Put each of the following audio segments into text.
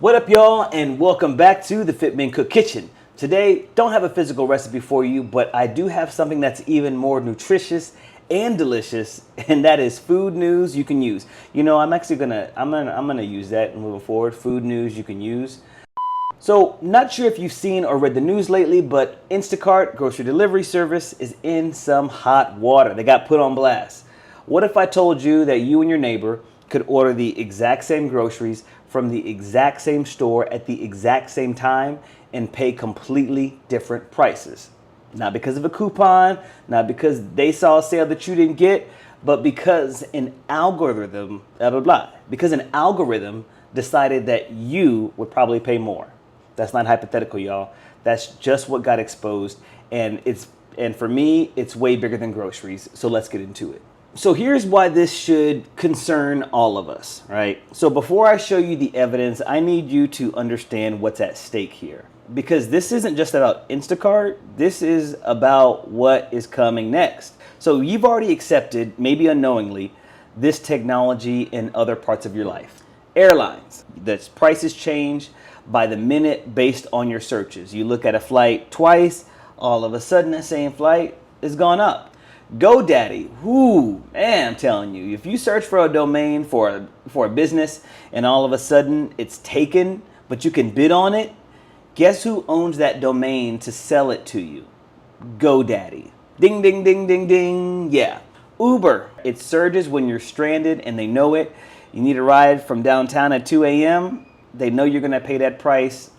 What up, y'all, and welcome back to the Fit Men Cook Kitchen. Today, don't have a physical recipe for you, but I do have something that's even more nutritious and delicious, and that is food news you can use. You know, I'm gonna use that moving forward. Food news you can use. So, not sure if you've seen or read the news lately, but Instacart, grocery delivery service, is in some hot water. They got put on blast. What if I told you that you and your neighbor could order the exact same groceries from the exact same store at the exact same time and pay completely different prices? Not because of a coupon, not because they saw a sale that you didn't get, but because an algorithm, because an algorithm decided that you would probably pay more. That's not hypothetical, y'all. That's just what got exposed, and for me, it's way bigger than groceries. So let's get into it. So here's why this should concern all of us, right? So before I show you the evidence, I need you to understand what's at stake here. Because this isn't just about Instacart, this is about what is coming next. So you've already accepted, maybe unknowingly, this technology in other parts of your life. Airlines, the prices change by the minute based on your searches. You look at a flight twice, all of a sudden that same flight is gone up. GoDaddy, man, I'm telling you, if you search for a domain for a business and all of a sudden it's taken, but you can bid on it, guess who owns that domain to sell it to you? GoDaddy. Ding, ding, ding, ding, ding. Yeah. Uber. It surges when you're stranded and they know it. You need a ride from downtown at 2 a.m. They know you're going to pay that price.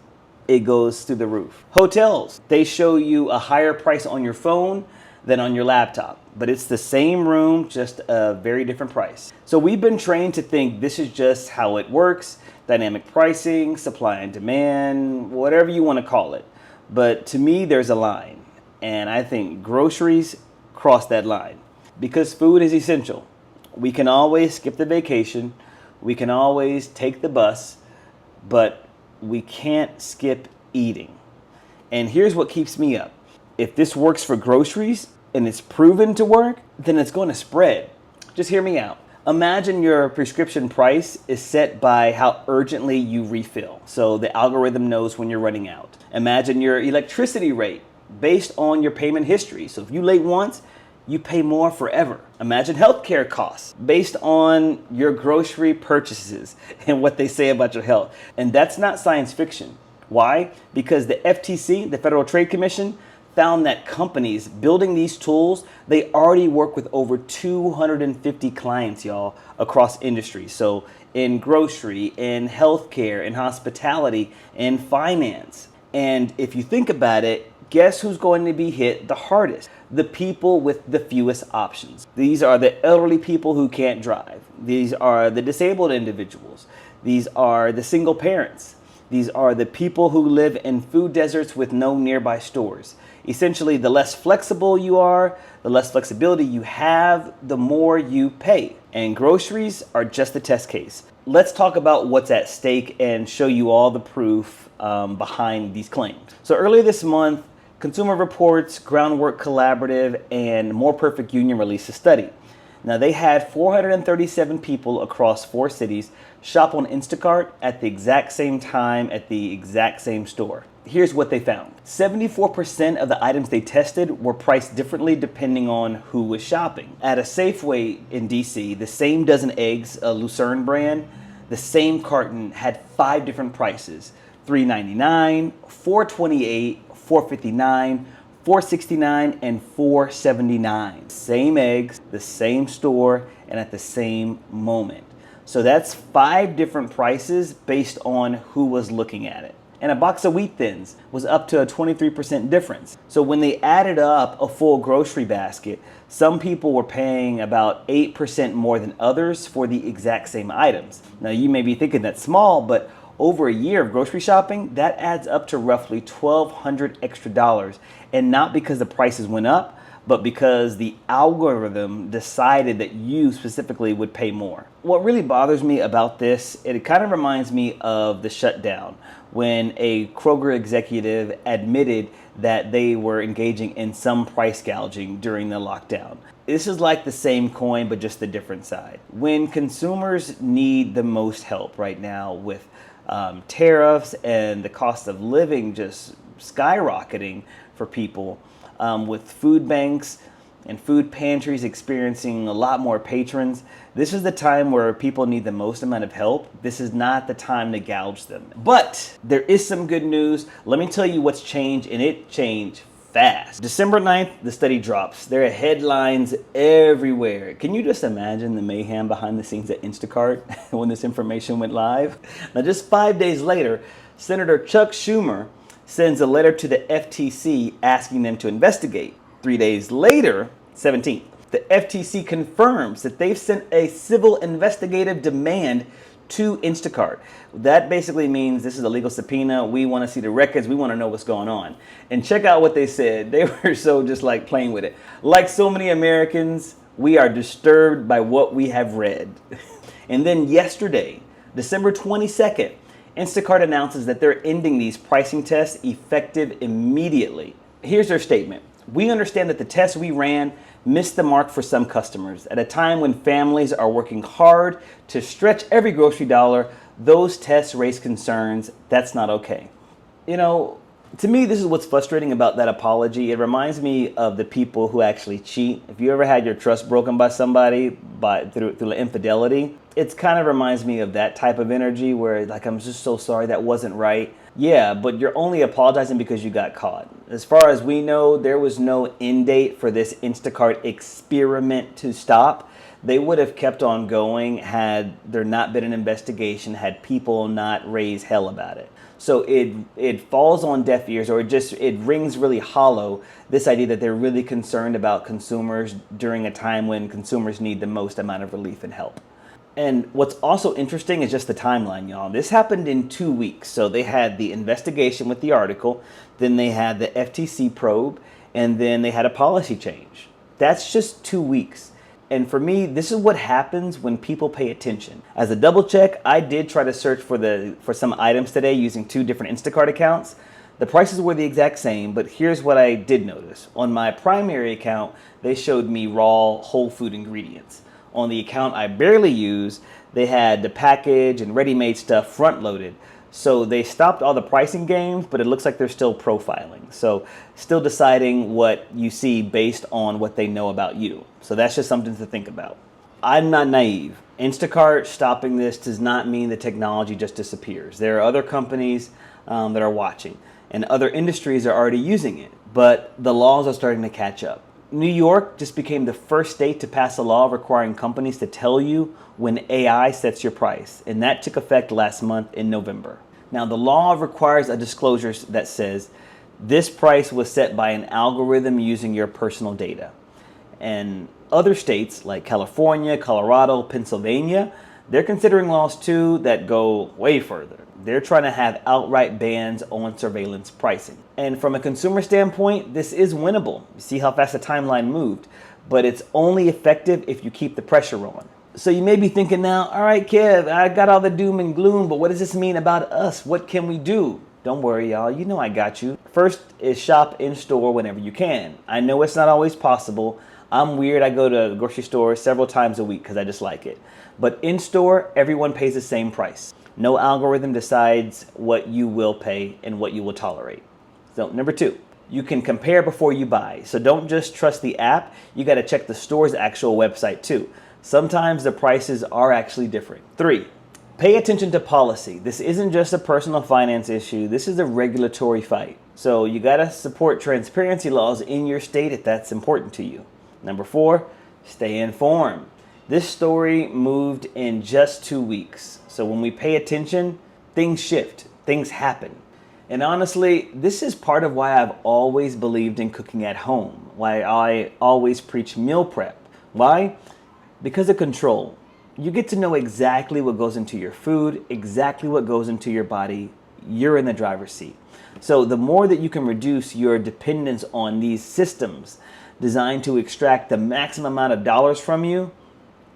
It goes through the roof. Hotels. They show you a higher price on your phone than on your laptop, but it's the same room, just a very different price. So we've been trained to think this is just how it works. Dynamic pricing, supply and demand, whatever you want to call it. But to me, there's a line. And I think groceries cross that line. Because food is essential. We can always skip the vacation. We can always take the bus. But we can't skip eating. And here's what keeps me up. If this works for groceries and it's proven to work, then it's going to spread. Just hear me out. Imagine your prescription price is set by how urgently you refill. So the algorithm knows when you're running out. Imagine your electricity rate based on your payment history. So if you late once, you pay more forever. Imagine healthcare costs based on your grocery purchases and what they say about your health. And that's not science fiction. Why? Because the FTC, the Federal Trade Commission, found that companies building these tools, they already work with over 250 clients, y'all, across industries. So in grocery, in healthcare, in hospitality, in finance. And if you think about it, guess who's going to be hit the hardest? The people with the fewest options. These are the elderly people who can't drive. These are the disabled individuals. These are the single parents. These are the people who live in food deserts with no nearby stores. Essentially, the less flexible you are, the less flexibility you have, the more you pay. And groceries are just the test case. Let's talk about what's at stake and show you all the proof behind these claims. So earlier this month, Consumer Reports, Groundwork Collaborative, and More Perfect Union released a study. Now, they had 437 people across 4 cities shop on Instacart at the exact same time at the exact same store. Here's what they found. 74% of the items they tested were priced differently depending on who was shopping. At a Safeway in DC, the same dozen eggs, a Lucerne brand, the same carton had 5 different prices. $3.99, $4.28, $4.59, $4.69, and $4.79. Same eggs, the same store, and at the same moment. So that's 5 different prices based on who was looking at it. And a box of wheat thins was up to a 23% difference. So when they added up a full grocery basket, some people were paying about 8% more than others for the exact same items. Now you may be thinking that's small, but over a year of grocery shopping, that adds up to roughly $1,200 extra. And not because the prices went up, but because the algorithm decided that you specifically would pay more. What really bothers me about this, it kind of reminds me of the shutdown when a Kroger executive admitted that they were engaging in some price gouging during the lockdown. This is like the same coin, but just the different side. When consumers need the most help right now with tariffs and the cost of living just skyrocketing for people, with food banks and food pantries experiencing a lot more patrons. This is the time where people need the most amount of help. This is not the time to gouge them. But there is some good news. Let me tell you what's changed, and it changed fast. December 9th, the study drops. There are headlines everywhere. Can you just imagine the mayhem behind the scenes at Instacart when this information went live? Now, just 5 days later, Senator Chuck Schumer sends a letter to the FTC asking them to investigate. 3 days later, 17th, the FTC confirms that they've sent a civil investigative demand to Instacart. That basically means this is a legal subpoena. We want to see the records. We want to know what's going on. And check out what they said. They were so just like playing with it. Like so many Americans, we are disturbed by what we have read. And then yesterday, December 22nd, Instacart announces that they're ending these pricing tests effective immediately. Here's their statement. We understand that the tests we ran missed the mark for some customers. At a time when families are working hard to stretch every grocery dollar, those tests raise concerns. That's not okay. You know, to me, this is what's frustrating about that apology. It reminds me of the people who actually cheat. If you ever had your trust broken by somebody through infidelity, it kind of reminds me of that type of energy where, like, I'm just so sorry, that wasn't right. Yeah, but you're only apologizing because you got caught. As far as we know, there was no end date for this Instacart experiment to stop. They would have kept on going had there not been an investigation, had people not raised hell about it. So it falls on deaf ears, or it rings really hollow, this idea that they're really concerned about consumers during a time when consumers need the most amount of relief and help. And what's also interesting is just the timeline, y'all. This happened in 2 weeks. So they had the investigation with the article, then they had the FTC probe, and then they had a policy change. That's just 2 weeks. And for me, this is what happens when people pay attention. As a double check, I did try to search for some items today using 2 different Instacart accounts. The prices were the exact same, but here's what I did notice. On my primary account, they showed me raw whole food ingredients. On the account I barely use, they had the package and ready-made stuff front-loaded. So they stopped all the pricing games, but it looks like they're still profiling. So still deciding what you see based on what they know about you. So that's just something to think about. I'm not naive. Instacart stopping this does not mean the technology just disappears. There are other companies that are watching, and other industries are already using it, but the laws are starting to catch up. New York just became the first state to pass a law requiring companies to tell you when AI sets your price, and that took effect last month in November. Now, the law requires a disclosure that says this price was set by an algorithm using your personal data. And other states like California, Colorado, Pennsylvania, they're considering laws too that go way further. They're trying to have outright bans on surveillance pricing. And from a consumer standpoint, this is winnable. You see how fast the timeline moved, but it's only effective if you keep the pressure on. So you may be thinking now, all right, Kev, I got all the doom and gloom, but what does this mean about us? What can we do? Don't worry, y'all. You know I got you. First is shop in store whenever you can. I know it's not always possible. I'm weird. I go to the grocery store several times a week because I just like it. But in store, everyone pays the same price. No algorithm decides what you will pay and what you will tolerate. So number 2, you can compare before you buy. So don't just trust the app. You got to check the store's actual website too. Sometimes the prices are actually different. 3, pay attention to policy. This isn't just a personal finance issue. This is a regulatory fight. So you got to support transparency laws in your state if that's important to you. Number 4, stay informed. This story moved in just 2 weeks. So when we pay attention, things shift, things happen. And honestly, this is part of why I've always believed in cooking at home, why I always preach meal prep. Why? Because of control. You get to know exactly what goes into your food, exactly what goes into your body. You're in the driver's seat. So the more that you can reduce your dependence on these systems designed to extract the maximum amount of dollars from you,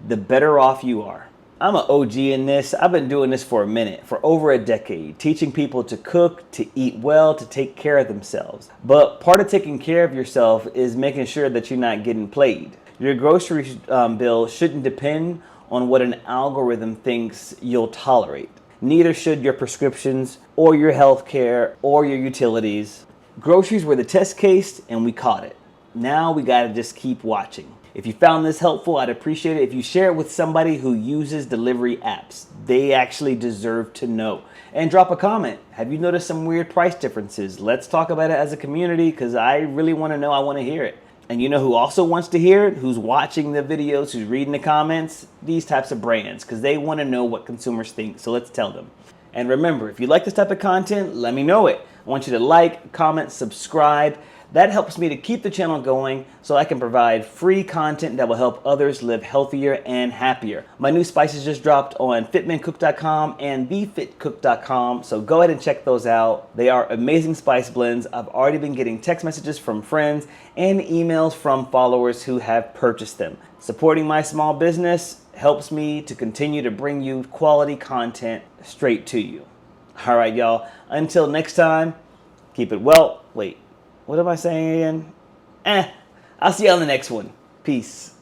the better off you are. I'm an OG in this. I've been doing this for a minute, for over a decade, teaching people to cook, to eat well, to take care of themselves. But part of taking care of yourself is making sure that you're not getting played. Your grocery bill shouldn't depend on what an algorithm thinks you'll tolerate. Neither should your prescriptions or your health care or your utilities. Groceries were the test case and we caught it. Now we gotta just keep watching. If you found this helpful, I'd appreciate it if you share it with somebody who uses delivery apps. They actually deserve to know. And drop a comment. Have you noticed some weird price differences? Let's talk about it as a community because I really want to know. I want to hear it. And you know who also wants to hear it? Who's watching the videos, who's reading the comments? These types of brands, because they want to know what consumers think. So let's tell them. And remember, if you like this type of content, let me know it. I want you to like, comment, subscribe. That helps me to keep the channel going so I can provide free content that will help others live healthier and happier. My new spices just dropped on fitmancook.com and thefitcook.com, so go ahead and check those out. They are amazing spice blends. I've already been getting text messages from friends and emails from followers who have purchased them. Supporting my small business helps me to continue to bring you quality content straight to you. All right, y'all. Until next time, keep it well. Wait. What am I saying again? I'll see you on the next one. Peace.